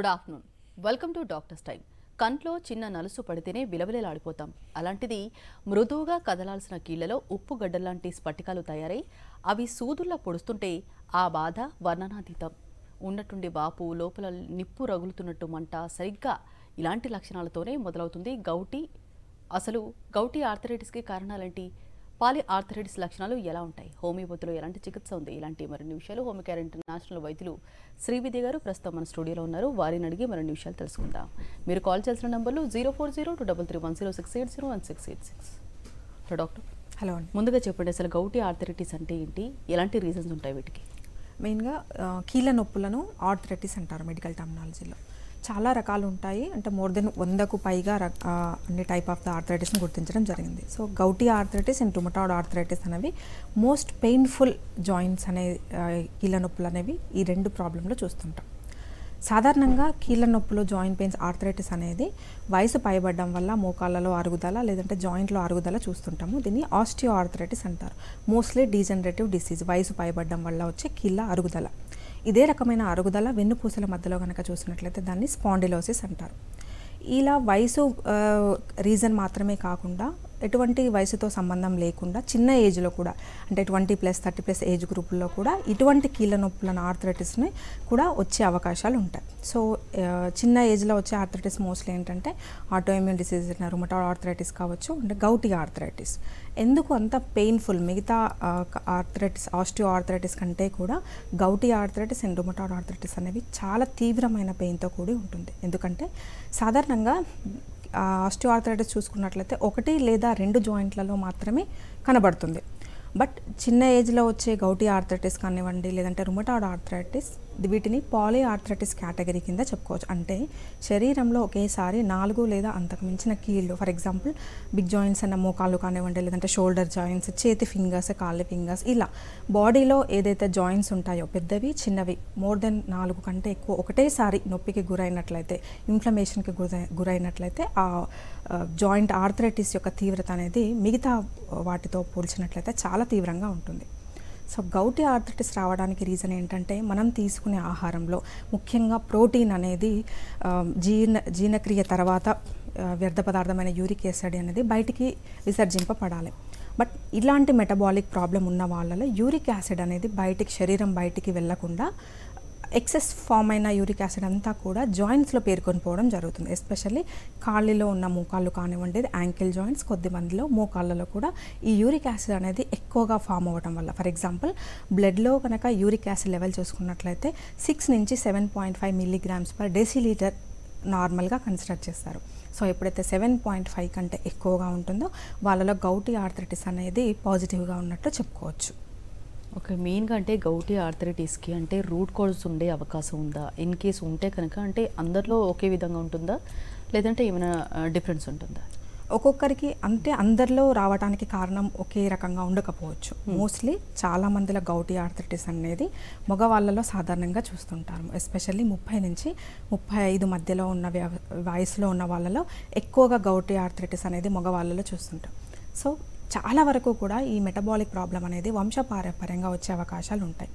Good afternoon. Welcome to doctors time. కంట్లో చిన్న నలుసు పడితేనే బిలబిలలాడిపోతాం. అలాంటిది మృదువుగా కదలాల్సిన కీళ్లలో ఉప్పు గడ్డలాంటి స్ఫటికాలు తయారై అవి సూదుల్లా పొడుస్తుంటే ఆ బాధ వర్ణనాతీతం. ఉన్నట్టుండి వాపు, లోపల నిప్పు రగులుతున్నట్టు మంట, సరిగ్గా ఇలాంటి లక్షణాలతోనే మొదలవుతుంది గౌటి. అసలు గౌటి ఆర్థరైటిస్కి కారణాలేంటి? పాలి ఆర్థరైటిస్ లక్షణాలు ఎలా ఉంటాయి? హోమియోపతిలో ఎలాంటి చికిత్స ఉంది? ఇలాంటి మరిన్ని విషయాలు హోమియోకేర్ ఇంటర్నేషనల్ వైద్యులు శ్రీవిద్య గారు ప్రస్తుతం మన స్టూడియోలో ఉన్నారు. వారిని అడిగి మరిన్ని విషయాలు తెలుసుకుందాం. మీరు కాల్ చేసిన నంబర్లు 040233106801686. డాక్టర్ హలో అండి. ముందుగా చెప్పండి, అసలు గౌటి ఆర్థరైటిస్ అంటే ఏంటి? ఎలాంటి రీజన్స్ ఉంటాయి వీటికి? మెయిన్గా కీళ్ళ నొప్పులను ఆర్థరైటిస్ అంటారు మెడికల్ టర్మినాలజీలో. చాలా రకాలు ఉంటాయి, అంటే మోర్ దెన్ 100కు పైగా అన్ని టైప్ ఆఫ్ ద ఆర్థరైటిస్ని గుర్తించడం జరిగింది. So gouty arthritis and rheumatoid arthritis అనేవి మోస్ట్ పెయిన్ఫుల్ జాయింట్స్ అనే కీళ్ళ నొప్పులు అనేవి ఈ రెండు ప్రాబ్లంలో చూస్తుంటాం. సాధారణంగా కీళ్ళ నొప్పులు, జాయింట్ పెయిన్స్, ఆర్థరైటిస్ అనేది వయసు పైబడడం వల్ల మోకాళ్ళలో అరుగుదల లేదంటే జాయింట్లో అరుగుదల చూస్తుంటాము. దీన్ని ఆస్టియో ఆర్థరైటిస్ అంటారు. మోస్ట్లీ డీజనరేటివ్ డిసీజ్, వయసు పైబడడం వల్ల వచ్చే కీళ్ళ అరుగుదల. ఇదే రకమైన అరుగుదల వెన్నుపూసల మధ్యలో కనుక చూసినట్లయితే దాన్ని స్పాండిలోసిస్ అంటారు. ఇలా వయసు రీజన్ మాత్రమే కాకుండా ఎటువంటి వయసుతో సంబంధం లేకుండా చిన్న ఏజ్లో కూడా, అంటే 20+, 30+ ఏజ్ గ్రూపుల్లో కూడా ఇటువంటి కీళ్ళ నొప్పులను, ఆర్థరైటిస్ని కూడా వచ్చే అవకాశాలు ఉంటాయి. సో చిన్న ఏజ్లో వచ్చే ఆర్థరైటిస్ మోస్ట్లీ ఏంటంటే ఆటోఇమ్యూన్ డిసీజ్, రుమటాయిడ్ ఆర్థరైటిస్ కావచ్చు, అంటే గౌటి ఆర్థరైటిస్. ఎందుకు అంత పెయిన్ఫుల్? మిగతా ఆర్థరైటిస్, ఆస్టియో ఆర్థరైటిస్ కంటే కూడా gouty arthritis and rheumatoid arthritis అనేవి చాలా తీవ్రమైన పెయిన్తో కూడి ఉంటుంది. ఎందుకంటే సాధారణంగా ఆస్టియో ఆర్థరైటిస్ చూసుకున్నట్లయితే 1 లేదా 2 జాయింట్లలో మాత్రమే కనబడుతుంది. బట్ చిన్న ఏజ్లో వచ్చే గౌటి ఆర్థరైటిస్ కానివ్వండి లేదంటే రుమటాయిడ్ ఆర్థరైటిస్, వీటిని పాలీ ఆర్థరైటిస్ కేటగిరీ కింద చెప్పుకోవచ్చు. అంటే శరీరంలో ఒకేసారి 4 లేదా అంతకు మించిన కీళ్ళు, ఫర్ ఎగ్జాంపుల్ బిగ్ జాయింట్స్ అన్న మోకాళ్ళు కానివ్వండి లేదంటే షోల్డర్ జాయింట్స్, చేతి ఫింగర్స్, కాళ్ళ ఫింగర్స్, ఇలా బాడీలో ఏదైతే జాయింట్స్ ఉంటాయో పెద్దవి, చిన్నవి, మోర్ దెన్ 4 కంటే ఎక్కువ ఒకటేసారి నొప్పికి గురైనట్లయితే, ఇన్ఫ్లమేషన్కి గురైనట్లయితే ఆ జాయింట్ ఆర్థరైటిస్ యొక్క తీవ్రత అనేది మిగతా వాటితో పోల్చినట్లయితే చాలా తీవ్రంగా ఉంటుంది. సో గౌటి ఆర్థరైటిస్ రావడానికి రీజన్ ఏంటంటే మనం తీసుకునే ఆహారంలో ముఖ్యంగా ప్రోటీన్ అనేది జీర్ణక్రియ తర్వాత వ్యర్థ పదార్థమైన యూరిక్ యాసిడ్ అనేది బయటికి విసర్జింపబడాలి. బట్ ఇలాంటి మెటబాలిక్ ప్రాబ్లం ఉన్న వాళ్ళలో యూరిక్ యాసిడ్ అనేది శరీరం బయటికి వెళ్లకుండా ఎక్సెస్ ఫామ్ అయిన యూరిక్ యాసిడ్ అంతా కూడా జాయింట్స్లో పేర్కొని పోవడం జరుగుతుంది. ఎస్పెషల్లీ కాళ్ళలో ఉన్న మోకాళ్ళు కానివ్వండి, యాంకిల్ జాయింట్స్, కొద్ది మందిలో మోకాళ్ళలో కూడా ఈ యూరిక్ యాసిడ్ అనేది ఎక్కువగా ఫామ్ అవ్వడం వల్ల, ఫర్ ఎగ్జాంపుల్ బ్లడ్లో కనుక యూరిక్ యాసిడ్ లెవెల్ చూసుకున్నట్లయితే 6 నుంచి 7.5 mg/dL నార్మల్గా కన్సిడర్ చేస్తారు. సో ఎప్పుడైతే 7.5 కంటే ఎక్కువగా ఉంటుందో వాళ్ళలో గౌటి ఆర్థరైటిస్ అనేది పాజిటివ్గా ఉన్నట్టు చెప్పుకోవచ్చు. ఓకే, మెయిన్గా అంటే గౌటి ఆర్థరైటిస్కి అంటే రూట్ కాజ్ ఉండే అవకాశం ఉందా? ఇన్ కేసు ఉంటే కనుక అంటే అందరిలో ఒకే విధంగా ఉంటుందా లేదంటే ఏమైనా డిఫరెన్స్ ఉంటుందా? ఒక్కొక్కరికి అంటే అందరిలో రావడానికి కారణం ఒకే రకంగా ఉండకపోవచ్చు. మోస్ట్లీ చాలా మందిలో గౌటి ఆర్థరైటిస్ అనేది మగవాళ్ళలో సాధారణంగా చూస్తుంటారు. ఎస్పెషల్లీ 30 నుంచి 35 మధ్యలో ఉన్న వయసులో ఉన్న వాళ్ళలో ఎక్కువగా గౌటి ఆర్థరైటిస్ అనేది మగవాళ్ళలో చూస్తుంటాం. సో చాలా వరకు కూడా ఈ మెటబాలిక్ ప్రాబ్లం అనేది వంశపారంపర్యంగా వచ్చే అవకాశాలు ఉంటాయి.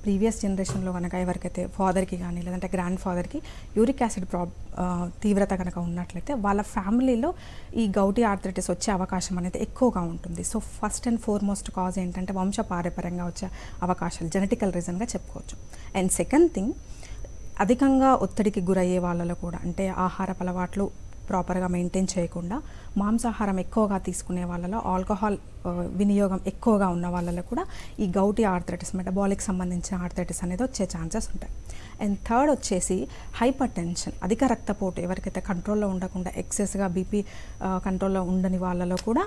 ప్రీవియస్ జనరేషన్లో కనుక ఎవరికైతే ఫాదర్కి కానీ లేదంటే గ్రాండ్ ఫాదర్కి యూరిక్ యాసిడ్ తీవ్రత కనుక ఉన్నట్లయితే వాళ్ళ ఫ్యామిలీలో ఈ గౌటి ఆర్థరైటిస్ వచ్చే అవకాశం అనేది ఎక్కువగా ఉంటుంది. So first and foremost cause ఏంటంటే వంశపారంపర్యంగా వచ్చే అవకాశాలు, జెనెటికల్ రీజన్గా చెప్పుకోవచ్చు. అండ్ సెకండ్ థింగ్, అధికంగా ఒత్తిడికి గురయ్యే వాళ్ళలో కూడా, అంటే ఆహారపు అలవాట్లు ప్రాపర్గా మెయింటైన్ చేయకుండా మాంసాహారం ఎక్కువగా తీసుకునే వాళ్ళలో, ఆల్కహాల్ వినియోగం ఎక్కువగా ఉన్న వాళ్ళలో కూడా ఈ గౌటి ఆర్థరైటిస్, మెటబాలిక్ సంబంధించిన ఆర్థరైటిస్ అనేది వచ్చే ఛాన్సెస్ ఉంటాయి. అండ్ థర్డ్ వచ్చేసి హైపర్ టెన్షన్, అధిక రక్తపోటు, ఎవరికైతే కంట్రోల్లో ఉండకుండా ఎక్సెస్గా బీపీ కంట్రోల్లో ఉండని వాళ్ళలో కూడా,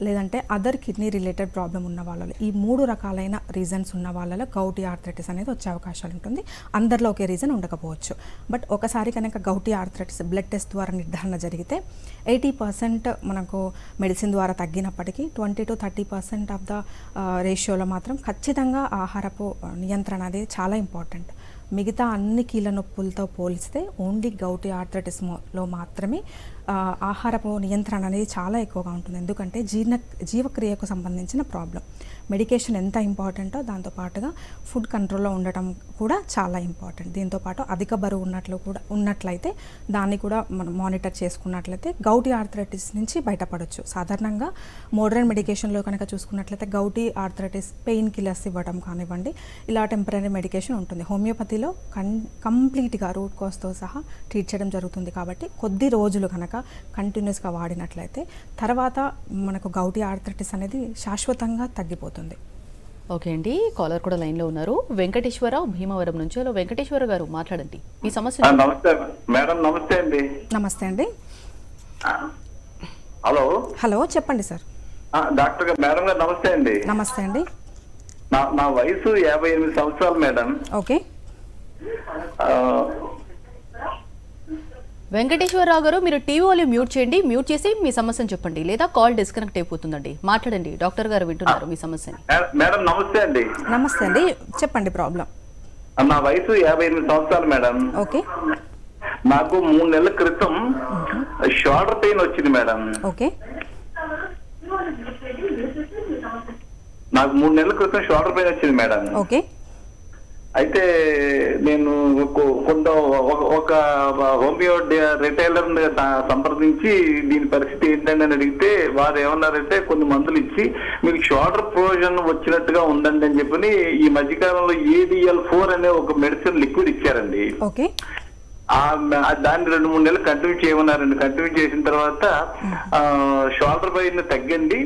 లేదంటే అదర్ కిడ్నీ రిలేటెడ్ ప్రాబ్లం ఉన్న వాళ్ళలో, ఈ 3 రకాలైన రీజన్స్ ఉన్న వాళ్ళలో గౌటి ఆర్థరైటిస్ అనేది వచ్చే అవకాశాలు ఉంటుంది. అందరిలో ఒకే రీజన్ ఉండకపోవచ్చు. బట్ ఒకసారి కనుక గౌటి ఆర్థరైటిస్ బ్లడ్ టెస్ట్ ద్వారా నిర్ధారణ జరిగితే 80% మనకు మెడిసిన్ ద్వారా తగ్గినప్పటికీ 20-30% ఆఫ్ ద రేషియోలో మాత్రం ఖచ్చితంగా ఆహారపు నియంత్రణ అనేది చాలా ఇంపార్టెంట్. మిగతా అన్ని కీళ్ళ నొప్పులతో పోలిస్తే ఓన్లీ గౌటి ఆర్థరైటిస్లో మాత్రమే ఆహారపు నియంత్రణ అనేది చాలా ఎక్కువగా ఉంటుంది. ఎందుకంటే జీవక్రియకు సంబంధించిన ప్రాబ్లం. మెడికేషన్ ఎంత ఇంపార్టెంటో దాంతోపాటుగా ఫుడ్ కంట్రోల్లో ఉండటం కూడా చాలా ఇంపార్టెంట్. దీంతోపాటు అధిక బరువు ఉన్నట్లయితే దాన్ని కూడా మనం మానిటర్ చేసుకున్నట్లయితే గౌటీ ఆర్థరైటిస్ నుంచి బయటపడవచ్చు. సాధారణంగా మోడర్న్ మెడికేషన్లో కనుక చూసుకున్నట్లయితే గౌటీ ఆర్థరైటిస్ పెయిన్ కిల్లర్స్ ఇవ్వడం కానివ్వండి, ఇలా టెంపరీ మెడికేషన్ ఉంటుంది. హోమియోపతిలో కంప్లీట్గా రూట్ కాజ్తో సహా ట్రీట్ చేయడం జరుగుతుంది. కాబట్టి కొద్ది రోజులు కనుక కంటిన్యూస్గా వాడినట్లయితే తర్వాత మనకు గౌటీ ఆర్థరైటిస్ అనేది శాశ్వతంగా తగ్గిపోతుంది. ఓకే అండి, కాలర్ కూడా లైన్లో ఉన్నారు. వెంకటేశ్వరరావు భీమవరం నుంచి. హలో వెంకటేశ్వర గారు, మాట్లాడండి మీ సమస్య. నమస్తే మేడం. నమస్తే అండి. నమస్తే అండి. హలో హలో చెప్పండి సార్. డాక్టర్ గారు, మేడం గారు నమస్తే అండి. నమస్తే అండి. నా వయసు 58 సంవత్సరాలు మేడం. ఓకే. వెంకటేశ్వరరావు గారు, మీరు టీవీ వాల్యూమ్ మ్యూట్ చేయండి. మ్యూట్ చేసి మీ సమస్యను చెప్పండి, లేదా కాల్ డిస్కనెక్ట్ అయిపోతుందండి. మాట్లాడండి, డాక్టర్ గారు వింటున్నారు మీ సమస్యని. మేడం నమస్తే అండి. నమస్తే అండి, చెప్పండి ప్రాబ్లం. నా వయసు 58 సంవత్సరాలు మేడం. ఓకే. నాకు 3 నెలల క్రితం షోల్డర్ పెయిన్ వచ్చింది మేడం. ఓకే. నాకు 3 నెలల క్రితం షోల్డర్ పెయిన్ వచ్చింది మేడం. ఓకే. అయితే నేను కొంత ఒక హోమియో రిటైలర్ సంప్రదించి దీని పరిస్థితి ఏంటండి అని అడిగితే వారు ఏమన్నారంటే కొన్ని మందులు ఇచ్చి మీకు షోల్డర్ ప్రోజన్ వచ్చినట్టుగా ఉందండి అని చెప్పని ఈ మధ్యకాలంలో ADL4 అనే ఒక మెడిసిన్ లిక్విడ్ ఇచ్చారండి. ఓకే. దాన్ని 2-3 నెలలు కంటిన్యూ చేయమన్నారండి. కంటిన్యూ చేసిన తర్వాత షోల్డర్ పెయిన్ తగ్గండి.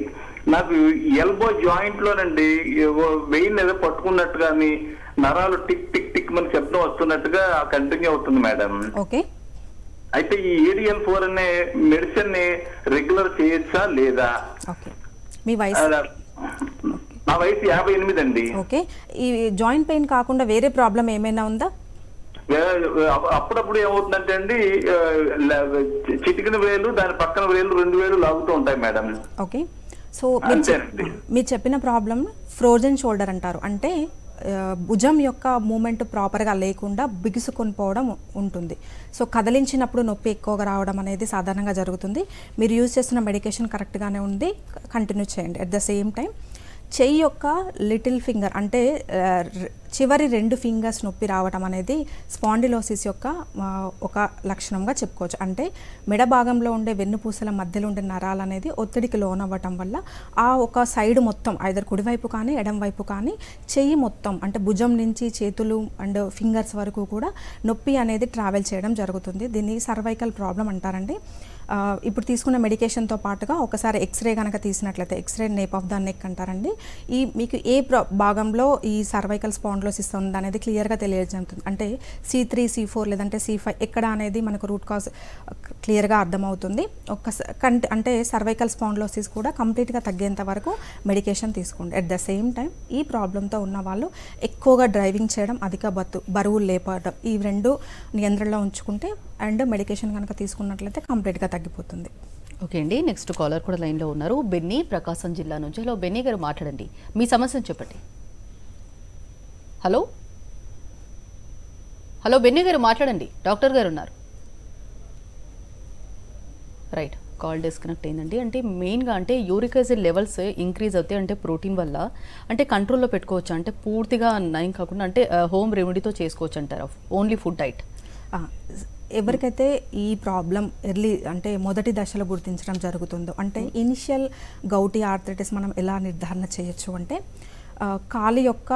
నాకు ఎల్బో జాయింట్ లోనండి వెయిన్ ఏదో పట్టుకున్నట్టు కానీ నరాలు టిక్ టిక్ టిక్ మన శబ్దం వస్తున్నట్టుగా కంటిన్యూ అవుతుంది మేడం. ఓకే. అయితే ఈ ADL4 అనే మెడిసిన్ ని రెగ్యులర్ చేయొచ్చా లేదా? ఓకే. మీ వయసు? నా వయసు 58 అండి. ఓకే. ఈ జాయింట్ పెయిన్ కాకుండా వేరే ప్రాబ్లం ఏమైనా ఉందా? అప్పుడప్పుడు ఏమవుతుందంటే అండి చిటికిన వేలు దాని పక్కన వేలు 2 వేలు లాగుతూ ఉంటాయి మేడం. ఓకే. సో మీరు చెప్పిన ప్రాబ్లం ఫ్రోజన్ షోల్డర్ అంటారు. అంటే భుజం యొక్క మూమెంట్ ప్రాపర్గా లేకుండా బిగుసుకొని పోవడం ఉంటుంది. సో కదిలించినప్పుడు నొప్పి ఎక్కువగా రావడం అనేది సాధారణంగా జరుగుతుంది. మీరు యూజ్ చేస్తున్న మెడికేషన్ కరెక్ట్గానే ఉంది, కంటిన్యూ చేయండి. అట్ ద సేమ్ టైం చెయ్యి యొక్క లిటిల్ ఫింగర్ అంటే చివరి 2 ఫింగర్స్ నొప్పి రావడం అనేది స్పాండిలోసిస్ యొక్క ఒక లక్షణంగా చెప్పుకోవచ్చు. అంటే మెడ భాగంలో ఉండే వెన్నుపూసల మధ్యలో ఉండే నరాలు అనేది ఒత్తిడికి లోనవ్వటం వల్ల ఆ ఒక సైడ్ మొత్తం ఐదర్ కుడివైపు కానీ ఎడం వైపు కానీ చెయ్యి మొత్తం అంటే భుజం నుంచి చేతులు అండ్ ఫింగర్స్ వరకు కూడా నొప్పి అనేది ట్రావెల్ చేయడం జరుగుతుంది. దీన్ని సర్వైకల్ ప్రాబ్లం అంటారండి. ఇప్పుడు తీసుకున్న మెడికేషన్తో పాటుగా ఒకసారి ఎక్స్రే కనుక తీసినట్లయితే x-ray nape of the neck అంటారండి. మీకు ఏ భాగంలో ఈ సర్వైకల్ స్పాండిలోసిస్ ఉంది అనేది క్లియర్గా తెలియజేస్తుంది. అంటే C3, C4 లేదంటే C5 ఎక్కడ అనేది మనకు రూట్ కాజ్ క్లియర్గా అర్థమవుతుంది. అంటే సర్వైకల్ స్పాండిలోసిస్ కూడా కంప్లీట్గా తగ్గేంత వరకు మెడికేషన్ తీసుకోండి. అట్ ద సేమ్ టైం ఈ ప్రాబ్లంతో ఉన్న వాళ్ళు ఎక్కువగా డ్రైవింగ్ చేయడం, అధిక బరువులు లేపడం, ఈ 2 నియంత్రణలో ఉంచుకుంటే అండ్ మెడికేషన్ కనుక తీసుకున్నట్లయితే కంప్లీట్గా తగ్గిపోతుంది. ఓకే అండి, నెక్స్ట్ కాలర్ కూడా లైన్లో ఉన్నారు. బెన్నీ ప్రకాశం జిల్లా నుంచి. హలో బెన్నీ గారు, మాట్లాడండి, మీ సమస్యను చెప్పండి. హలో హలో బెన్నీ గారు మాట్లాడండి, డాక్టర్ గారు ఉన్నారు. రైట్, కాల్ డిస్కనెక్ట్ అయిందండి. అంటే మెయిన్గా అంటే యూరిక్ యాసిడ్ లెవెల్స్ ఇంక్రీజ్ అవుతాయి అంటే ప్రోటీన్ వల్ల అంటే కంట్రోల్లో పెట్టుకోవచ్చు, అంటే పూర్తిగా నయం కాకుండా అంటే హోమ్ రెమెడీతో చేసుకోవచ్చు అంటారు, ఓన్లీ ఫుడ్ డైట్. ఎవరికైతే ఈ ప్రాబ్లం ఎర్లీ అంటే మొదటి దశలో గుర్తించడం జరుగుతుందో అంటే ఇనిషియల్ గౌటీ ఆర్థరైటిస్ మనం ఎలా నిర్ధారణ చేయొచ్చు అంటే కాలి యొక్క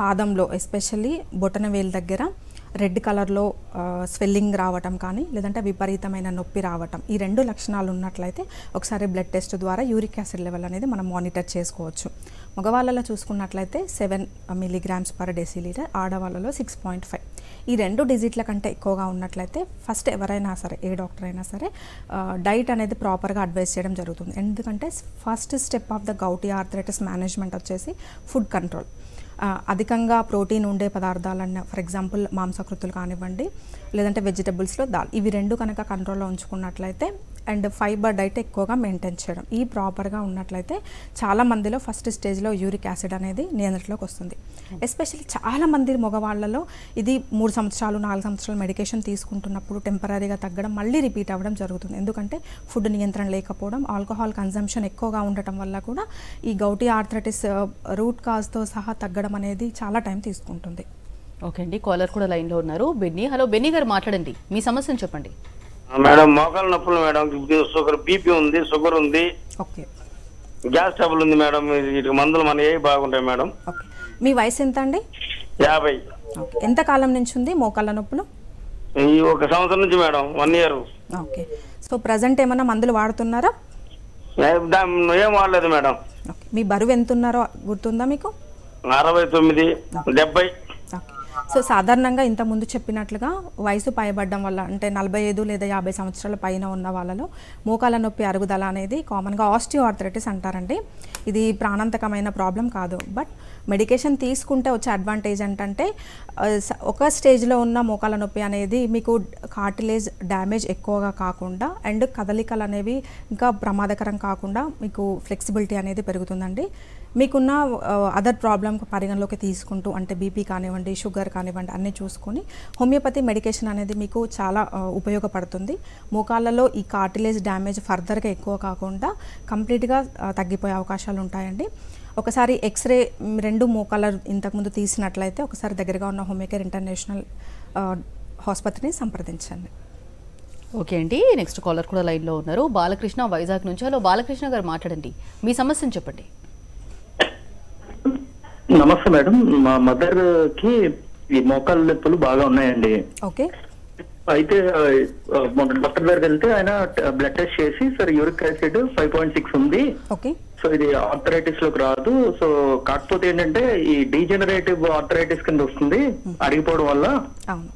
పాదంలో ఎస్పెషల్లీ బొటనవేలు దగ్గర రెడ్ కలర్లో స్వెల్లింగ్ రావటం కానీ లేదంటే విపరీతమైన నొప్పి రావటం, ఈ 2 లక్షణాలు ఉన్నట్లయితే ఒకసారి బ్లడ్ టెస్ట్ ద్వారా యూరిక్ యాసిడ్ లెవెల్ అనేది మనం మానిటర్ చేసుకోవచ్చు. మగవాళ్ళలో చూసుకున్నట్లయితే 7 mg/dL, ఆడవాళ్ళలో 6.5. ఈ 2 డిజిట్ల కంటే ఎక్కువగా ఉన్నట్లయితే ఫస్ట్ ఎవరైనా సరే ఏ డాక్టర్ అయినా సరే డైట్ అనేది ప్రాపర్గా అడ్వైస్ చేయడం జరుగుతుంది. ఎందుకంటే first step of the gouty arthritis management వచ్చేసి ఫుడ్ కంట్రోల్. అధికంగా ప్రోటీన్ ఉండే పదార్థాలన్న ఫర్ ఎగ్జాంపుల్ మాంసాకృతులు కానివ్వండి లేదంటే వెజిటబుల్స్లో దాల్, ఇవి 2 కనుక కంట్రోల్లో ఉంచుకున్నట్లయితే అండ్ ఫైబర్ డైట్ ఎక్కువగా మెయింటైన్ చేయడం ఈ ప్రాపర్గా ఉన్నట్లయితే చాలా మందిలో ఫస్ట్ స్టేజ్లో యూరిక్ యాసిడ్ అనేది నియంత్రణలోకి వస్తుంది. ఎస్పెషల్లీ చాలా మంది మగవాళ్ళలో ఇది 3 సంవత్సరాలు 4 సంవత్సరాలు మెడికేషన్ తీసుకుంటున్నప్పుడు టెంపరీగా తగ్గడం మళ్ళీ రిపీట్ అవ్వడం జరుగుతుంది. ఎందుకంటే ఫుడ్ నియంత్రణ లేకపోవడం, ఆల్కహాల్ కన్జంప్షన్ ఎక్కువగా ఉండటం వల్ల కూడా ఈ గౌటీ ఆర్థరైటిస్ రూట్ కాజ్తో సహా తగ్గడం అనేది చాలా టైం తీసుకుంటుంది. ఓకే అండి, కాలర్ కూడా లైన్లో ఉన్నారు. బెన్నీ, హలో బెన్నీ గారు మాట్లాడండి, మీ సమస్యను చెప్పండి. మేడం మోకాలు నొప్పులు మేడం, షుగర్ బీపీ ఉంది, షుగర్ ఉంది, ఓకే, గ్యాస్ ట్రబుల్ ఉంది మేడం. వీటికి మందులు మన ఏ బాగుంటాయి మేడం? ఓకే. మీ వయసు ఎంత అండి? 50. ఓకే. ఎంత కాలం నుంచి ఉంది మోకాళ్ళ నొప్పులు? ఈ 1 సంవత్సరం నుంచి madam, 1 year. Okay. So present ఏమన్నా మందులు వాడుతున్నారా? ఏం వాడలేదు మేడం. ఓకే. మీ బరువు ఎంత ఉన్నారో గుర్తుందా మీకు? 69, 70. ఓకే. సో సాధారణంగా ఇంతకుముందు చెప్పినట్లుగా వయసు పైబడ్డం వల్ల అంటే 45 లేదా 50 సంవత్సరాల పైన ఉన్న వాళ్ళలో మోకాళ్ళ నొప్పి అరుగుదల అనేది కామన్గా ఆస్టియో ఆర్థరైటిస్ అంటారండి. ఇది ప్రాణాంతకమైన ప్రాబ్లం కాదు, బట్ మెడికేషన్ తీసుకుంటే వచ్చే అడ్వాంటేజ్ ఏంటంటే ఒక స్టేజ్లో ఉన్న మోకాళ్ళ నొప్పి అనేది మీకు కార్టిలేజ్ డ్యామేజ్ ఎక్కువగా కాకుండా అండ్ కదలికలు అనేవి ఇంకా ప్రమాదకరం కాకుండా మీకు ఫ్లెక్సిబిలిటీ అనేది పెరుగుతుందండి. మీకున్న అదర్ ప్రాబ్లం పరిగణలోకి తీసుకుంటూ అంటే బీపీ కానివ్వండి, షుగర్ కానివ్వండి అన్నీ చూసుకొని హోమియోపతి మెడికేషన్ అనేది మీకు చాలా ఉపయోగపడుతుంది. మోకాళ్ళలో ఈ కార్టిలేజ్ డ్యామేజ్ ఫర్దర్గా ఎక్కువ కాకుండా కంప్లీట్గా తగ్గిపోయే అవకాశాలు ఉంటాయండి. ఒకసారి ఎక్స్రే 2 మోకాళ్ళ ఇంతకుముందు తీసినట్లయితే ఒకసారి దగ్గరగా ఉన్న హోమియోకేర్ ఇంటర్నేషనల్ ఆసుపత్రిని సంప్రదించండి. ఓకే అండి, నెక్స్ట్ కాలర్ కూడా లైన్లో ఉన్నారు. బాలకృష్ణ వైజాగ్ నుంచి. హలో బాలకృష్ణ గారు మాట్లాడండి, మీ సమస్యను చెప్పండి. నమస్తే మేడం, మా మదర్ కి ఈ మోకాళ్ళ నొప్పులు బాగా ఉన్నాయండి. ఓకే. అయితే డాక్టర్ దగ్గరికి వెళ్తే ఆయన బ్లడ్ టెస్ట్ చేసి సార్ యూరిక్ యాసిడ్ 5.6 ఉంది. ఓకే. సో ఇది ఆర్థరైటిస్ లోకి రాదు. సో కాకపోతే ఏంటంటే ఈ డీజనరేటివ్ ఆర్థరైటిస్ కింద వస్తుంది అరిగిపోవడం వల్ల. అవును.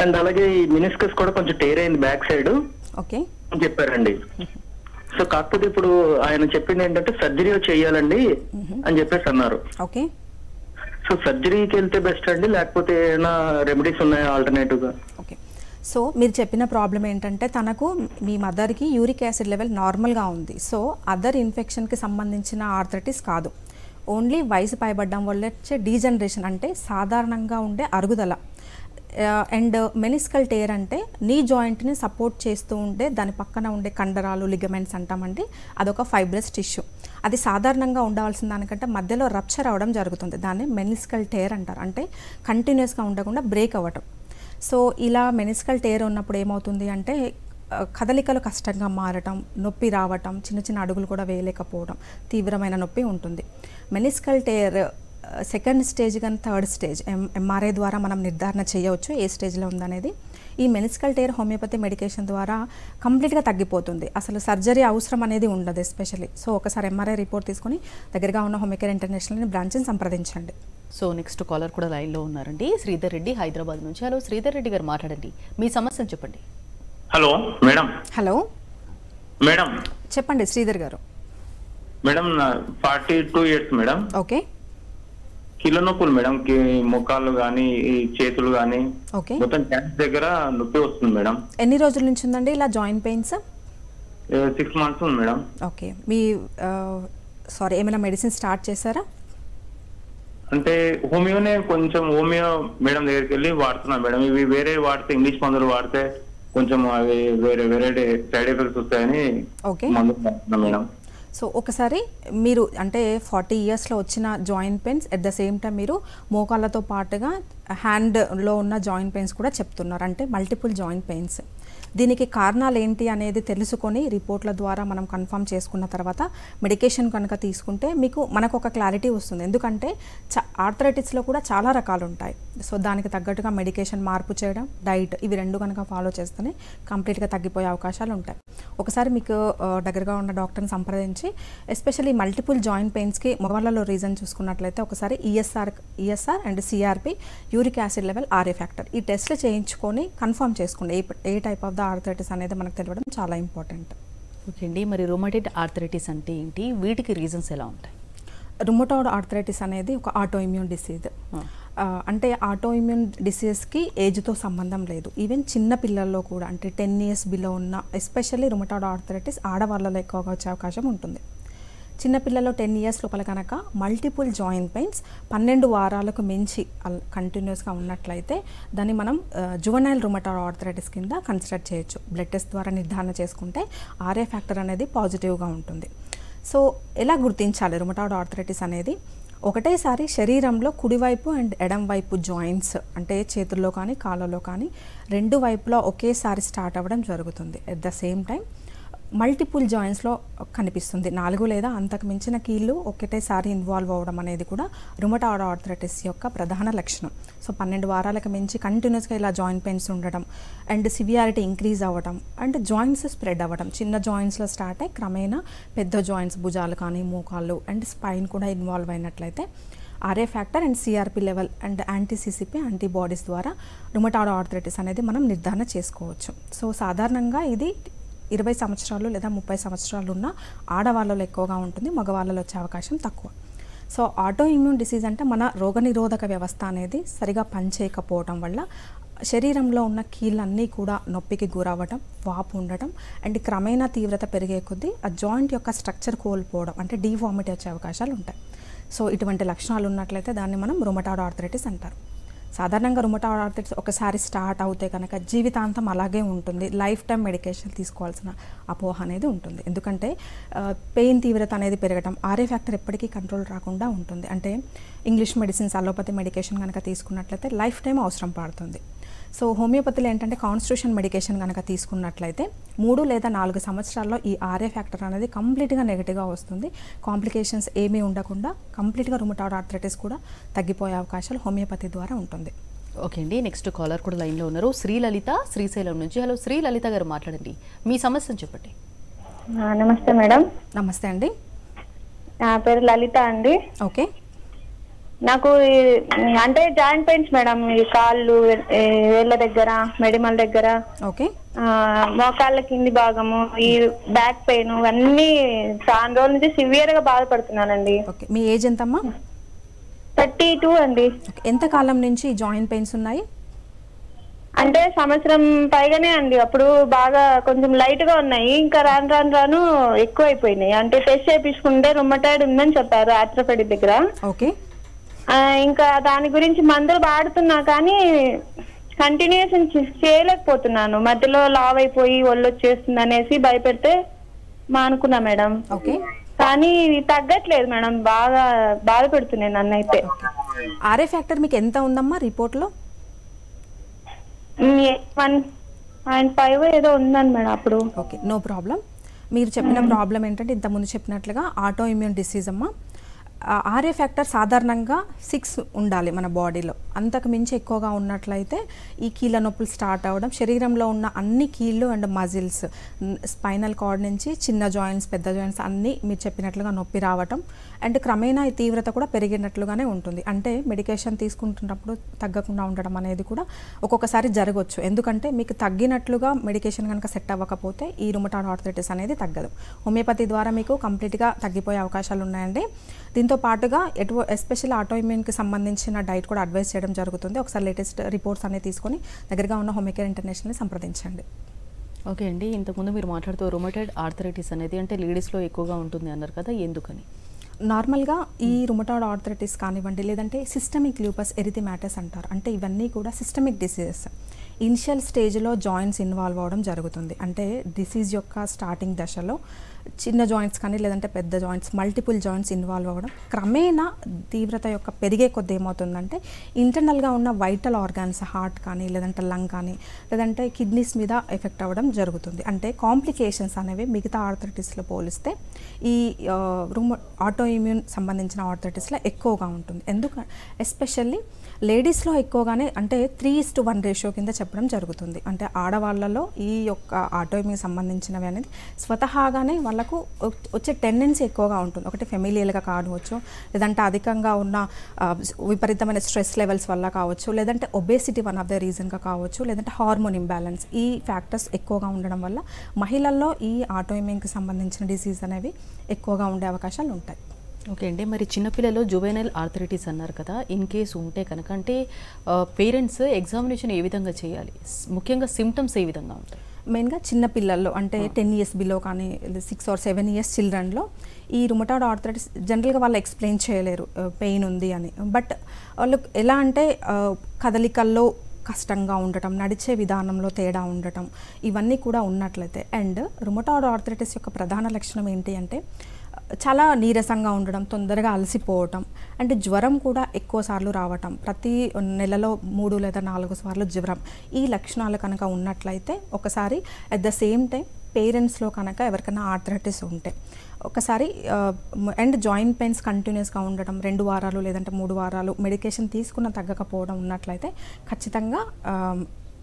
అండ్ అలాగే ఈ మినిస్కస్ కూడా కొంచెం టేర్ అయింది బ్యాక్ సైడ్ ఓకే అని చెప్పారండి. సో కాకపోతే ఇప్పుడు ఆయన చెప్పింది ఏంటంటే సర్జరీ చేయాలండి అని చెప్పేసి అన్నారు. ఓకే. సో సర్జరీకి వెళ్తే బెస్ట్ అండి, లేకపోతే ఏమైనా రెమెడీస్ ఉన్నాయా ఆల్టర్నేటివ్ గా? ఓకే. సో మీరు చెప్పిన ప్రాబ్లం ఏంటంటే తనకు మీ మదర్కి యూరిక్ యాసిడ్ లెవెల్ నార్మల్గా ఉంది. సో అదర్ ఇన్ఫెక్షన్కి సంబంధించిన ఆర్థరైటిస్ కాదు, ఓన్లీ వయసు పైబడ్డం వల్ల వచ్చే డీజనరేషన్ అంటే సాధారణంగా ఉండే అరుగుదల. అండ్ మెనిస్కల్ టేర్ అంటే నీ జాయింట్ని సపోర్ట్ చేస్తూ ఉండే దాని పక్కన ఉండే కండరాలు లిగమెంట్స్ అంటామండి, అదొక ఫైబ్రస్ టిష్యూ. అది సాధారణంగా ఉండవలసిన దానికంటే మధ్యలో రప్చర్ అవ్వడం జరుగుతుంది, దాన్ని మెనిస్కల్ టేర్ అంటారు. అంటే కంటిన్యూస్గా ఉండకుండా బ్రేక్ అవ్వటం. సో ఇలా మెనిస్కల్ టేర్ ఉన్నప్పుడు ఏమవుతుంది అంటే కదలికలు కష్టంగా మారటం, నొప్పి రావటం, చిన్న చిన్న అడుగులు కూడా వేయలేకపోవడం, తీవ్రమైన నొప్పి ఉంటుంది. మెనిస్కల్ టేర్ సెకండ్ స్టేజ్ కానీ థర్డ్ స్టేజ్ ఎంఆర్ఐ ద్వారా మనం నిర్ధారణ చేయవచ్చు ఏ స్టేజ్లో ఉందనేది. ఈ మెనిస్కల్ టేర్ హోమియోపతి మెడికేషన్ ద్వారా కంప్లీట్గా తగ్గిపోతుంది, అసలు సర్జరీ అవసరం అనేది ఉండదు ఎస్పెషల్లీ. సో ఒకసారి ఎంఆర్ఐ రిపోర్ట్ తీసుకొని దగ్గరగా ఉన్న హోమియోకేర్ ఇంటర్నేషనల్ బ్రాంచ్ని సంప్రదించండి. సో నెక్స్ట్ కాలర్ కూడా లైన్లో ఉన్నారండి, శ్రీధర్ రెడ్డి హైదరాబాద్ నుంచి. హలో శ్రీధర్ రెడ్డి గారు మాట్లాడండి, మీ సమస్యను చెప్పండి. Hello madam. హలో మేడం చెప్పండి శ్రీధర్ గారు. Madam 42 years madam. ఓకే. కీళ్ళ నొప్పులు మేడం, ముఖాలు కానీ చేతులు కానీ ఓకే. మొత్తం క్యాన్స్ దగ్గర నొప్పి వస్తుంది మేడం. ఎన్ని రోజుల నుంచి ఉందండి ఇలా జాయింట్ పెయిన్స్? 6 months ఉంది మేడం. ఓకే. మీ సారీ ఏమైనా మెడిసిన్ స్టార్ట్ చేశారా? అంటే హోమియోనే కొంచెం హోమియో మేడం దగ్గరికి వెళ్ళి వాడుతున్నా మేడం. ఇవి వేరే వాడితే ఇంగ్లీష్ మందులు వాడితే కొంచెం అవి వేరే వేరే సైడ్ ఎఫెక్ట్స్ వస్తాయని మందులు వాడుతున్నా మేడం. సో ఒకసారి మీరు అంటే 40 ఇయర్స్లో వచ్చిన joint pains at the same time మీరు మోకాళ్ళతో పాటుగా హ్యాండ్లో ఉన్న జాయింట్ పెయిన్స్ కూడా చెప్తున్నారు, అంటే మల్టిపుల్ జాయింట్ పెయిన్స్. దీనికి కారణాలు ఏంటి అనేది తెలుసుకొని రిపోర్ట్ల ద్వారా మనం కన్ఫర్మ్ చేసుకున్న తర్వాత మెడికేషన్ కనుక తీసుకుంటే మనకు ఒక క్లారిటీ వస్తుంది. ఎందుకంటే ఆర్థరైటిస్లో కూడా చాలా రకాలు ఉంటాయి. సో దానికి తగ్గట్టుగా మెడికేషన్ మార్పు చేయడం, డైట్, ఇవి 2 కనుక ఫాలో చేస్తేనే కంప్లీట్గా తగ్గిపోయే అవకాశాలు ఉంటాయి. ఒకసారి మీకు దగ్గరగా ఉన్న డాక్టర్ని సంప్రదించి ఎస్పెషల్లీ మల్టిపుల్ జాయింట్ పెయిన్స్కి మగవాళ్ళలో రీజన్ చూసుకున్నట్లయితే ఒకసారి ESR and CRP, uric acid level, RA factor, ఈ టెస్ట్లు చేయించుకొని కన్ఫర్మ్ చేసుకోండి ఏ టైప్ ఆఫ్ ద ఆర్థరైటిస్ అనేది మనకు తెలియడం చాలా ఇంపార్టెంట్. ఓకే అండి, మరి రుమటైడ్ ఆర్థరైటిస్ అంటే ఏంటి, వీటికి రీజన్స్ ఎలా ఉంటాయి? రుమటాయిడ్ ఆర్థరైటిస్ అనేది ఒక ఆటో ఇమ్యూన్ డిసీజ్. అంటే ఆటోఇమ్యూన్ డిసీజెస్కి ఏజ్తో సంబంధం లేదు. ఈవెన్ చిన్న పిల్లల్లో కూడా అంటే 10 years బిలో ఉన్న ఎస్పెషల్లీ రుమటాయిడ్ ఆర్థరైటిస్ ఆడవాళ్ళలో ఎక్కువగా వచ్చే అవకాశం ఉంటుంది. చిన్నపిల్లల్లో 10 years లోపల కనుక మల్టిపుల్ జాయింట్ పెయిన్స్ 12 వారాలకు మించి కంటిన్యూస్గా ఉన్నట్లయితే దాన్ని మనం జువెనైల్ రుమటాయిడ్ ఆర్థరైటిస్ కింద కన్సిడర్ చేయొచ్చు. బ్లడ్ టెస్ట్ ద్వారా నిర్ధారణ చేసుకుంటే RA ఫ్యాక్టర్ అనేది పాజిటివ్గా ఉంటుంది. సో ఎలా గుర్తించాలి రుమటాయిడ్ ఆర్థరైటిస్ అనేది? ఒకటేసారి శరీరంలో కుడివైపు అండ్ ఎడం వైపు జాయింట్స్ అంటే చేతుల్లో కానీ కాళ్ళలో కానీ రెండు వైపులా ఒకేసారి స్టార్ట్ అవ్వడం జరుగుతుంది. At the same time multiple జాయింట్స్లో కనిపిస్తుంది. 4 లేదా అంతకు మించిన కీళ్ళు ఒకటేసారి ఇన్వాల్వ్ అవ్వడం అనేది కూడా రుమటాయిడ్ ఆర్థరైటిస్ యొక్క ప్రధాన లక్షణం. సో 12 వారాలకు మించి కంటిన్యూస్గా ఇలా జాయింట్ పెయిన్స్ ఉండడం అండ్ సివియారిటీ ఇంక్రీజ్ అవ్వడం అండ్ జాయింట్స్ స్ప్రెడ్ అవ్వడం. చిన్న జాయింట్స్లో స్టార్ట్ అయ్యి క్రమేణా పెద్ద జాయింట్స్ భుజాలు కానీ మోకాళ్ళు అండ్ స్పైన్ కూడా ఇన్వాల్వ్ అయినట్లయితే RA factor and CRP level and యాంటీ-CCP యాంటీబాడీస్ ద్వారా రుమటాయిడ్ ఆర్థరైటిస్ అనేది మనం నిర్ధారణ చేసుకోవచ్చు. సో సాధారణంగా ఇది 20 సంవత్సరాలు లేదా 30 సంవత్సరాలు ఉన్న ఆడవాళ్ళలో ఎక్కువగా ఉంటుంది, మగవాళ్ళలో వచ్చే అవకాశం తక్కువ. సో ఆటోఇమ్యూన్ డిసీజ్ అంటే మన రోగనిరోధక వ్యవస్థ అనేది సరిగా పనిచేయకపోవడం వల్ల శరీరంలో ఉన్న కీళ్ళన్నీ కూడా నొప్పికి గురవ్వడం, వాపు ఉండటం అండ్ క్రమేణా తీవ్రత పెరిగే కొద్దీ ఆ జాయింట్ యొక్క స్ట్రక్చర్ కోల్పోవడం అంటే డీఫార్మిటీ వచ్చే అవకాశాలు ఉంటాయి. సో ఇటువంటి లక్షణాలు ఉన్నట్లయితే దాన్ని మనం రుమటాయిడ్ ఆర్థరైటిస్ అంటారు. సాధారణంగా రుమటాయిడ్ ఆర్థరైటిస్ ఒకసారి స్టార్ట్ అవుతే కనుక జీవితాంతం అలాగే ఉంటుంది. లైఫ్ టైం మెడికేషన్ తీసుకోవాల్సిన అపోహ అనేది ఉంటుంది. ఎందుకంటే పెయిన్ తీవ్రత అనేది పెరగడం, RA ఫ్యాక్టర్ ఎప్పటికీ కంట్రోల్ రాకుండా ఉంటుంది. అంటే ఇంగ్లీష్ మెడిసిన్స్ అలోపతి మెడికేషన్ కనుక తీసుకున్నట్లయితే లైఫ్ టైం అవసరం పడుతుంది. సో హోమియోపతిలో ఏంటంటే కాన్స్టిట్యూషన్ మెడికేషన్ కనుక తీసుకున్నట్లయితే 3 లేదా 4 సంవత్సరాల్లో ఈ RA ఫ్యాక్టర్ అనేది కంప్లీట్గా నెగిటివ్గా వస్తుంది. కాంప్లికేషన్స్ ఏమీ ఉండకుండా కంప్లీట్గా రుమటాయిడ్ ఆర్థరైటిస్ కూడా తగ్గిపోయే అవకాశాలు హోమియోపతి ద్వారా ఉంటుంది. ఓకే అండి, నెక్స్ట్ కాలర్ కూడా లైన్లో ఉన్నారు. శ్రీలలిత శ్రీశైలం నుంచి. హలో శ్రీలలిత గారు, మాట్లాడండి, మీ సమస్యను చెప్పండి. నమస్తే మేడం. నమస్తే అండి. నా పేరు లలిత అండి. ఓకే. నాకు అంటే జాయింట్ పెయిన్స్ మేడం, ఈ కాళ్ళు వేళ్ళ దగ్గర మెడిమల దగ్గర, ఓకే, మోకాళ్ళ కింది భాగము, ఈ బ్యాక్ పెయిన్ అన్నీ చాలా రోజుల నుంచి సివియర్ గా బాధపడుతున్నానండి. ఓకే, మీ ఏజ్ ఎంతమ్మా? 32 అండి. ఎంత కాలం నుంచి జాయింట్ పెయిన్స్ ఉన్నాయి? అంటే సంవత్సరం పైగానే అండి. అప్పుడు బాగా కొంచెం లైట్ గా ఉన్నాయి, ఇంకా రాను ఎక్కువ అయిపోయినాయి. అంటే టెస్ట్ చేయించుకుంటే రుమటాయిడ్ ఉందని చెప్పారు ఆర్థోపెడిక్ దగ్గర. ఓకే. ఇంకా దాని గురించి మందులు వాడుతున్నా కానీ కంటిన్యూషన్ చేయలేకపోతున్నాను. మధ్యలో లావ్ అయిపోయి ఒళ్ళు వచ్చేస్తుంది అనేసి భయపెడితే మానుకున్నా మేడం. ఓకే. కానీ తగ్గట్లేదు మేడం, బాగా బాధ పెడుతున్నాయి నన్ను అయితే. RA ఫ్యాక్టర్ మీకు ఎంత ఉందమ్మా రిపోర్ట్లో? 1.5 ఏదో ఉందని మేడం అప్పుడు. Okay, no problem. మీరు చెప్పిన ప్రాబ్లం ఏంటంటే ఇంతకుముందు చెప్పినట్లుగా ఆటో ఇమ్యూన్ డిసీజ్ అమ్మా. RA ఫ్యాక్టర్ సాధారణంగా 6 ఉండాలి మన బాడీలో. అంతకు మించి ఎక్కువగా ఉన్నట్లయితే ఈ కీళ్ళ నొప్పులు స్టార్ట్ అవ్వడం, శరీరంలో ఉన్న అన్ని కీళ్ళు అండ్ మజిల్స్, స్పైనల్ కార్డ్ నుంచి చిన్న జాయింట్స్ పెద్ద జాయింట్స్ అన్నీ మీరు చెప్పినట్లుగా నొప్పి రావటం అండ్ క్రమేణా ఈ తీవ్రత కూడా పెరిగినట్లుగానే ఉంటుంది. అంటే మెడికేషన్ తీసుకుంటున్నప్పుడు తగ్గకుండా ఉండడం అనేది కూడా ఒక్కొక్కసారి జరగవచ్చు. ఎందుకంటే మీకు తగ్గినట్లుగా మెడికేషన్ కనుక సెట్ అవ్వకపోతే ఈ రుమటాయిడ్ ఆర్థరైటిస్ అనేది తగ్గదు. హోమియోపతి ద్వారా మీకు కంప్లీట్గా తగ్గిపోయే అవకాశాలు ఉన్నాయండి. దీంతో పాటుగా ఎస్పెషల్ ఆటోఇమ్యూన్కి సంబంధించిన డైట్ కూడా అడ్వైస్ చేయడం జరుగుతుంది. ఒకసారి లేటెస్ట్ రిపోర్ట్స్ అనేవి తీసుకొని దగ్గరగా ఉన్న హోమియోకేర్ ఇంటర్నేషనల్ని సంప్రదించండి. ఓకే అండి, ఇంతకుముందు మీరు మాట్లాడుతూ రుమటాయిడ్ ఆర్థరైటిస్ అనేది అంటే లేడీస్లో ఎక్కువగా ఉంటుంది అన్నారు కదా, ఎందుకని? నార్మల్గా ఈ రుమటాయిడ్ ఆర్థరైటిస్ కానివ్వండి, లేదంటే సిస్టమిక్ లూపస్ ఎరిథిమాటస్ అంటారు. అంటే ఇవన్నీ కూడా సిస్టమిక్ డిసీజెస్. ఇనిషియల్ స్టేజ్లో జాయింట్స్ ఇన్వాల్వ్ అవ్వడం జరుగుతుంది. అంటే డిసీజ్ యొక్క స్టార్టింగ్ దశలో చిన్న జాయింట్స్ కానీ లేదంటే పెద్ద జాయింట్స్, మల్టిపుల్ జాయింట్స్ ఇన్వాల్వ్ అవ్వడం, క్రమేణా తీవ్రత యొక్క పెరిగే కొద్ది ఏమవుతుందంటే ఇంటర్నల్గా ఉన్న వైటల్ ఆర్గాన్స్, హార్ట్ కానీ లేదంటే లంగ్ కానీ లేదంటే కిడ్నీస్ మీద ఎఫెక్ట్ అవ్వడం జరుగుతుంది. అంటే కాంప్లికేషన్స్ అనేవి మిగతా ఆర్థరైటిస్లో పోలిస్తే ఈ ఆటో ఇమ్యూన్ సంబంధించిన ఆర్థరైటిస్లో ఎక్కువగా ఉంటుంది. ఎందుకంటే ఎస్పెషల్లీ లేడీస్లో ఎక్కువగానే అంటే 3:1 రేషియో కింద చెప్పడం జరుగుతుంది. అంటే ఆడవాళ్ళలో ఈ యొక్క ఆటోఇమ్యూన్ సంబంధించినవి అనేది స్వతహాగానే వాళ్ళకు వచ్చే టెండెన్సీ ఎక్కువగా ఉంటుంది. ఒకటి ఫెమిలియల్గా కావచ్చు, లేదంటే అధికంగా ఉన్న విపరీతమైన స్ట్రెస్ లెవెల్స్ వల్ల కావచ్చు, లేదంటే ఒబేసిటీ వన్ ఆఫ్ ద రీజన్గా కావచ్చు, లేదంటే హార్మోన్ ఇంబ్యాలెన్స్, ఈ ఫ్యాక్టర్స్ ఎక్కువగా ఉండడం వల్ల మహిళల్లో ఈ ఆటోఇమ్యూన్కి సంబంధించిన డిసీజ్ అనేవి ఎక్కువగా ఉండే అవకాశాలు ఉంటాయి. ఓకే అండి, మరి చిన్నపిల్లలు జువెనైల్ ఆర్థరైటిస్ అన్నారు కదా, ఇన్ కేసు ఉంటే కనుక అంటే పేరెంట్స్ ఎగ్జామినేషన్ ఏ విధంగా చేయాలి, ముఖ్యంగా సిమ్టమ్స్ ఏ విధంగా ఉంటాయి? మెయిన్గా చిన్న పిల్లల్లో అంటే 10 years బిలో కానీ 6 or 7 years చిల్డ్రన్లో ఈ రుమటాయిడ్ ఆర్థరైటిస్ జనరల్గా వాళ్ళు ఎక్స్ప్లెయిన్ చేయలేరు పెయిన్ ఉంది అని. బట్ వాళ్ళు ఎలా అంటే కదలికల్లో కష్టంగా ఉండటం, నడిచే విధానంలో తేడా ఉండటం, ఇవన్నీ కూడా ఉన్నట్లయితే. అండ్ రుమటాయిడ్ ఆర్థరైటిస్ యొక్క ప్రధాన లక్షణం ఏంటి అంటే చాలా నీరసంగా ఉండడం, తొందరగా అలసిపోవటం, అంటే జ్వరం కూడా ఎక్కువసార్లు రావటం, ప్రతి నెలలో 3 లేదా 4 సార్లు జ్వరం. ఈ లక్షణాలు కనుక ఉన్నట్లయితే ఒకసారి అట్ ద సేమ్ టైం పేరెంట్స్లో కనుక ఎవరికైనా ఆర్థరైటిస్ ఉంటే ఒకసారి అండ్ జాయింట్ పెయిన్స్ కంటిన్యూస్గా ఉండటం 2 వారాలు లేదంటే 3 వారాలు మెడికేషన్ తీసుకున్న తగ్గకపోవడం ఉన్నట్లయితే ఖచ్చితంగా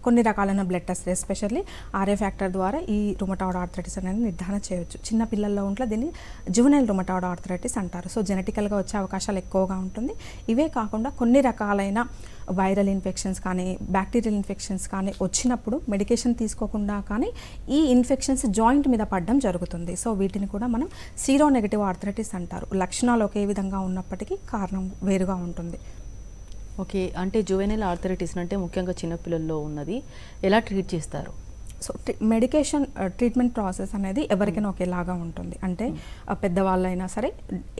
కొన్ని రకాలైన blood test especially RA factor ద్వారా ఈ రుమటాయిడ్ ఆర్థరైటిస్ అనేది నిర్ధారణ చేయవచ్చు. చిన్న పిల్లల్లో ఉంటే దీన్ని జువెనైల్ రుమటాయిడ్ ఆర్థరైటిస్ అంటారు. సో జెనెటికల్గా వచ్చే అవకాశాలు ఎక్కువగా ఉంటుంది. ఇవే కాకుండా కొన్ని రకాలైన వైరల్ ఇన్ఫెక్షన్స్ కానీ బ్యాక్టీరియల్ ఇన్ఫెక్షన్స్ కానీ వచ్చినప్పుడు మెడికేషన్ తీసుకోకుండా కానీ ఈ ఇన్ఫెక్షన్స్ జాయింట్ మీద పడడం జరుగుతుంది. సో వీటిని కూడా మనం సీరోనెగటివ్ ఆర్థరైటిస్ అంటారు. లక్షణాలు ఒకే విధంగా ఉన్నప్పటికీ కారణం వేరుగా ఉంటుంది. ఓకే, అంటే జువెనైల్ ఆర్థరైటిస్ అంటే ముఖ్యంగా చిన్నపిల్లల్లో ఉన్నది, ఎలా ట్రీట్ చేస్తారు? సో మెడికేషన్ ట్రీట్మెంట్ ప్రాసెస్ అనేది ఎవరికైనా ఒకేలాగా ఉంటుంది. అంటే పెద్దవాళ్ళైనా సరే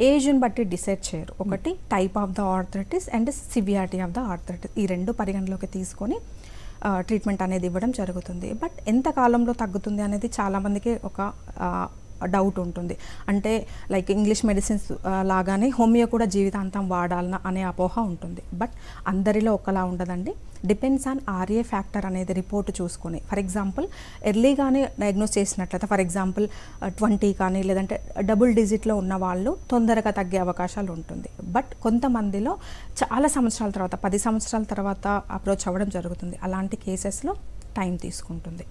ఏజ్ని బట్టి డిసైడ్ చేయరు. ఒకటి type of the arthritis and severity of the arthritis, ఈ 2 పరిగణలోకి తీసుకొని ట్రీట్మెంట్ అనేది ఇవ్వడం జరుగుతుంది. బట్ ఎంత కాలంలో తగ్గుతుంది అనేది చాలామందికి ఒక డౌట్ ఉంటుంది. అంటే లైక్ ఇంగ్లీష్ మెడిసిన్స్ లాగానే హోమియో కూడా జీవితాంతం వాడాలన్నా అనే అపోహ ఉంటుంది. బట్ అందరిలో ఒకలా ఉండదండి. డిపెండ్స్ ఆన్ ఆర్ఏ ఫ్యాక్టర్ అనేది రిపోర్ట్ చూసుకొని, ఫర్ ఎగ్జాంపుల్ ఎర్లీగానే డయాగ్నోస్ చేసినట్లయితే, ఫర్ ఎగ్జాంపుల్ 20 కానీ లేదంటే డబుల్ డిజిట్లో ఉన్న వాళ్ళు తొందరగా తగ్గే అవకాశాలు ఉంటుంది. బట్ కొంతమందిలో చాలా సంవత్సరాల తర్వాత 10 సంవత్సరాల తర్వాత అప్రోచ్ అవ్వడం జరుగుతుంది. అలాంటి కేసెస్లో టైం తీసుకుంటుంది.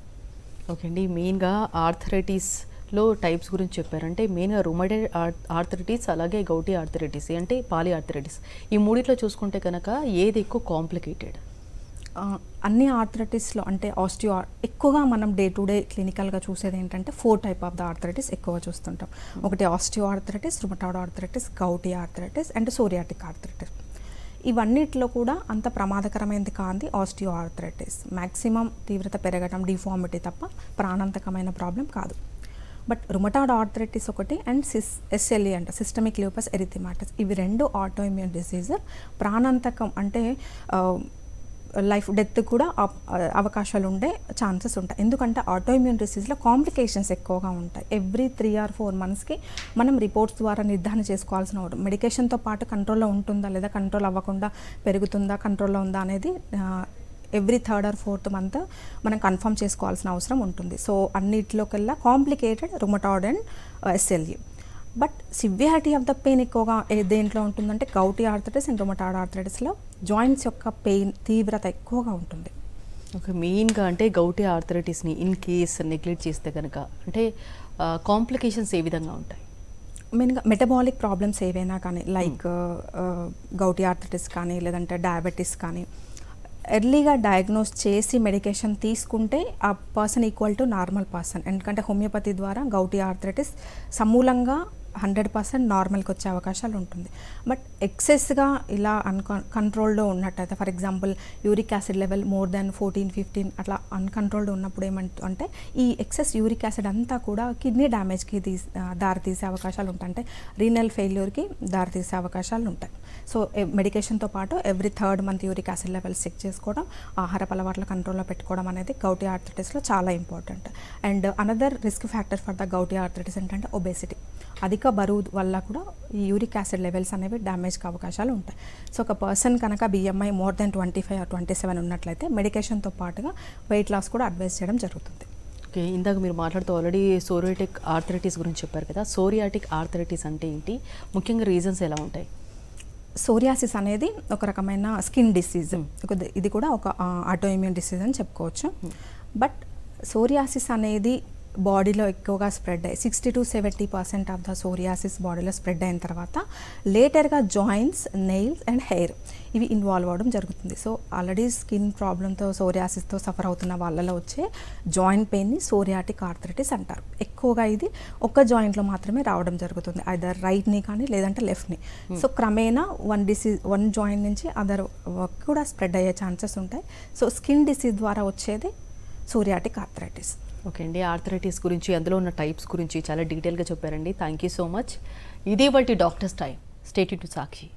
ఓకే అండి, మెయిన్గా ఆర్థరైటిస్లో టైప్స్ గురించి చెప్పారంటే మెయిన్గా రుమటాయిడ్ ఆర్థరైటిస్ అలాగే గౌటీ ఆర్థరైటిస్ అంటే పాలి ఆర్థరైటిస్, ఈ మూడిట్లో చూసుకుంటే కనుక ఏది ఎక్కువ కాంప్లికేటెడ్? అన్ని ఆర్థరైటిస్లో అంటే ఎక్కువగా మనం డే టు డే క్లినికల్గా చూసేది ఏంటంటే 4 టైప్ ఆఫ్ ద ఆర్థరైటిస్ ఎక్కువగా చూస్తుంటాం. ఒకటి osteo arthritis, rheumatoid arthritis, gouty arthritis and psoriatic arthritis. ఇవన్నిటిలో కూడా అంత ప్రమాదకరమైనది కాంది ఆస్టియో ఆర్థరైటిస్. మ్యాక్సిమం తీవ్రత పెరగడం, డిఫార్మిటీ తప్ప ప్రాణాంతకమైన ప్రాబ్లం కాదు. బట్ రుమటాయిడ్ ఆర్థరైటిస్ ఒకటి అండ్ SLE అంటే సిస్టమిక్ లూపస్ ఎరిథెమాటిస్, ఇవి 2 ఆటో ఇమ్యూన్ డిసీజ్. ప్రాణాంతకం అంటే లైఫ్ డెత్ కూడా అవకాశాలు ఉండే ఛాన్సెస్ ఉంటాయి. ఎందుకంటే ఆటో ఇమ్యూన్ డిసీజ్లో కాంప్లికేషన్స్ ఎక్కువగా ఉంటాయి. ఎవ్రీ 3 or 4 monthsకి మనం రిపోర్ట్స్ ద్వారా నిర్ధారణ చేసుకోవాల్సిన మెడికేషన్తో పాటు కంట్రోల్లో ఉంటుందా లేదా కంట్రోల్ అవ్వకుండా పెరుగుతుందా కంట్రోల్లో ఉందా అనేది every 3rd or 4th month మనం కన్ఫర్మ్ చేసుకోవాల్సిన అవసరం ఉంటుంది. సో అన్నిటిలోకెల్లా complicated rheumatoid and SLE. But severity of the pain ఎక్కువగా దేంట్లో ఉంటుందంటే గౌటీ ఆర్థరైటిస్ అండ్ రుమటాయిడ్ ఆర్థరైటిస్లో జాయింట్స్ యొక్క పెయిన్ తీవ్రత ఎక్కువగా ఉంటుంది. ఓకే, మెయిన్గా అంటే గౌటీ ఆర్థరైటిస్ని ఇన్ కేస్ నెగ్లెక్ట్ చేస్తే కనుక అంటే కాంప్లికేషన్స్ ఏ విధంగా ఉంటాయి? మెయిన్గా మెటబాలిక్ ప్రాబ్లమ్స్ ఏవైనా కానీ లైక్ గౌటీ ఆర్థరైటిస్ కానీ లేదంటే డయాబెటీస్ కానీ ఎర్లీగా డయాగ్నోస్ చేసి మెడికేషన్ తీసుకుంటే ఆ person equal to normal person. ఎందుకంటే హోమియోపతి ద్వారా గౌటీ ఆర్థరైటిస్ సమూలంగా 100% నార్మల్కి వచ్చే అవకాశాలు ఉంటుంది. బట్ ఎక్సెస్గా ఇలా కంట్రోల్డ్లో ఉన్నట్టయితే, for example uric acid level more than 14-15 అట్లా అన్కంట్రోల్డ్ ఉన్నప్పుడు ఏమంటే ఈ ఎక్సెస్ యూరిక్ యాసిడ్ అంతా కూడా కిడ్నీ డ్యామేజ్కి దారితీసే అవకాశాలు ఉంటాయి. అంటే రీనల్ ఫెయిల్యూర్కి దారితీసే అవకాశాలు ఉంటాయి. సో మెడికేషన్తో పాటు every 3rd month uric acid levels check చేసుకోవడం, ఆహారపు అలవాట్ల కంట్రోల్లో పెట్టుకోవడం అనేది గౌటీ ఆర్థరైటిస్లో చాలా important. And another risk factor for the gouty arthritis ఏంటంటే ఒబేసిటీ. అధిక బరువు వల్ల కూడా ఈ యూరిక్ యాసిడ్ లెవెల్స్ అనేవి డ్యామేజ్కి అవకాశాలు ఉంటాయి. సో ఒక పర్సన్ కనుక BMI మోర్ దెన్ 25 or 27 ఉన్నట్లయితే మెడికేషన్తో పాటుగా వెయిట్ లాస్ కూడా అడ్వైస్ చేయడం జరుగుతుంది. ఓకే, ఇందాక మీరు మాట్లాడుతూ ఆల్రెడీ సోరియాటిక్ ఆర్థరైటిస్ గురించి చెప్పారు కదా, సోరియాటిక్ ఆర్థరైటిస్ అంటే ఏంటి, ముఖ్యంగా రీజన్స్ ఎలా ఉంటాయి? సోరియాసిస్ అనేది ఒక రకమైన స్కిన్ డిసీజ్. ఇది కూడా ఒక ఆటో ఇమ్యూన్ డిసీజ్ అని చెప్పుకోవచ్చు. బట్ సోరియాసిస్ అనేది బాడీలో ఎక్కువగా స్ప్రెడ్ అయ్యి 60-70% ఆఫ్ ద సోరియాసిస్ బాడీలో స్ప్రెడ్ అయిన తర్వాత లేటర్గా జాయింట్స్, నెయిల్స్ అండ్ హెయిర్ ఇవి ఇన్వాల్వ్ అవ్వడం జరుగుతుంది. సో ఆల్రెడీ స్కిన్ ప్రాబ్లంతో సోరియాసిస్తో సఫర్ అవుతున్న వాళ్ళలో వచ్చే జాయింట్ పెయిన్ని సోరియాటిక్ ఆర్థరైటిస్ అంటారు. ఎక్కువగా ఇది ఒక జాయింట్లో మాత్రమే రావడం జరుగుతుంది, ఐదర్ రైట్ని కానీ లేదంటే లెఫ్ట్ని. సో క్రమేణా వన్ జాయింట్ నుంచి అదర్ కూడా స్ప్రెడ్ అయ్యే ఛాన్సెస్ ఉంటాయి. సో స్కిన్ డిసీజ్ ద్వారా వచ్చేది సోరియాటిక్ ఆర్థరైటిస్. ఓకే అండి, ఆర్థరైటిస్ గురించి అందులో ఉన్న టైప్స్ గురించి చాలా డీటెయిల్గా చెప్పారండి. Thank you so much. ఇది వాటి doctors time. Stay tuned to Sakshi.